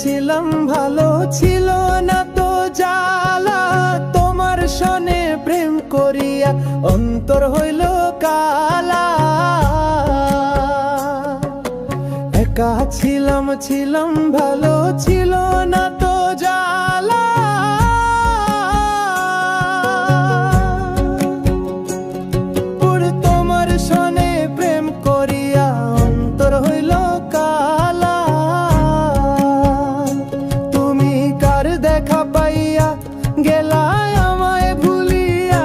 ছিলাম ভালো ছিল না তো জ্বালা, তোমার সনে প্রেম করিয়া অন্তর হইল কালা। একা ছিলাম ভালো ছিল না তো জ্বালা, তোমার সনে প্রেম করিয়া অন্তর হইল কালা। তুমি কার দেখা পাইয়া গেলা আমায় ভুলিয়া,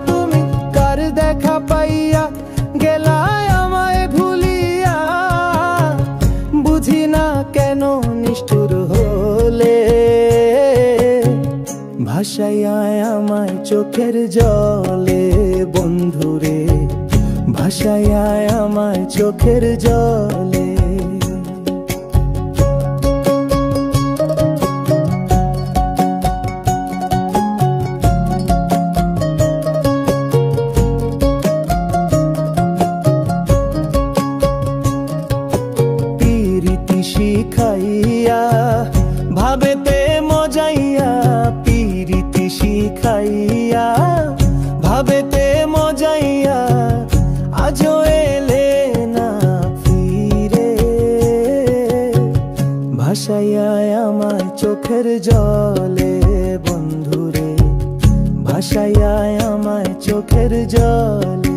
তুমি কার দেখা পাইয়া গেলা আমায় ভুলিয়া, বুঝি না কেন নিষ্ঠুর হলে, ভাসাইয়া আমায় চোখের জলে বন্ধুরে, ভাসাইয়া আমায় চোখের জলে। পিরিতি শিখাইয়া ভাবেতে মজাইয়া, পিরিতি শিখাইয়া ভাবেতে মজাইয়া, আজও এলে না ফিরে, ভাসাইয়া আমায় চোখের জলে বন্ধুরে, ভাসাইয়া আমায় চোখের জলে।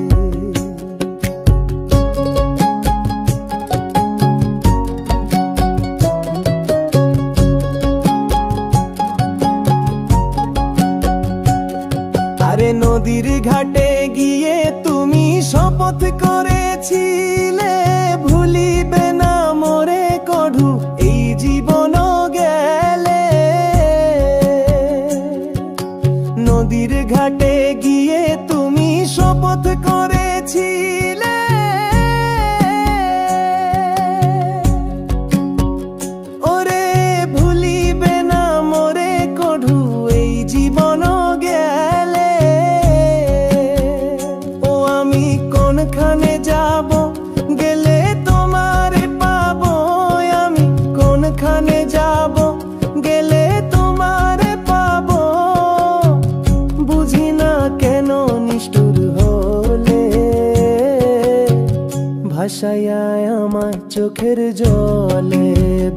আরে নদীর ঘাটে গিয়ে তুমি শপথ করেছিলে, ভুলিবে না মোরে কঢু এই জীবন গেলে। নদীর ঘাটে গিয়ে তুমি শপথ করেছিলে, ওরে ভুলিবে না মোরে কঢু এই জীবন গেলে। ও আমি কোনখানে যাব গেলে তোমারে পাবো, আমি কোনখানে যাব গেলে তোমারে পাবো, বুঝি না কেন নিষ্ঠুর হলে, ভাসাইয়া আমায় চোখের জলে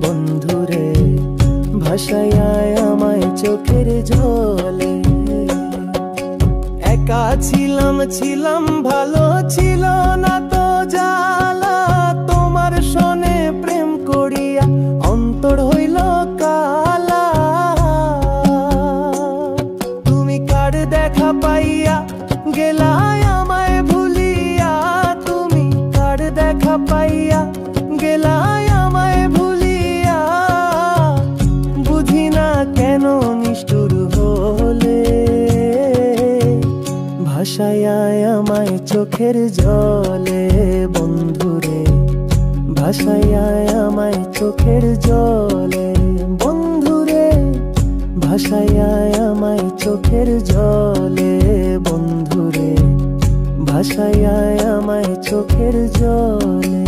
বন্ধুরে, ভাসাইয়া আমায় চোখের জলে। একা ছিলাম ভালো ছিল না তো জ্বালা, তোমার সনে প্রেম করিয়া অন্তর হইল কালা। তুমি কার দেখা পাইয়া গেলা আমায় ভুলিয়া, তুমি কার দেখা পাইয়া গেলা আমায় ভুলিয়া, বুঝি না কেন নিষ্ঠুর হলে, ভাসাইয়া আমায় চোখের জলে বন্ধুরে, ভাসাইয়া আমায় চোখের জলে বন্ধুরে, ভাসাইয়া আমায় চোখের জলে বন্ধুরে, ভাসাইয়া আমায় চোখের জলে।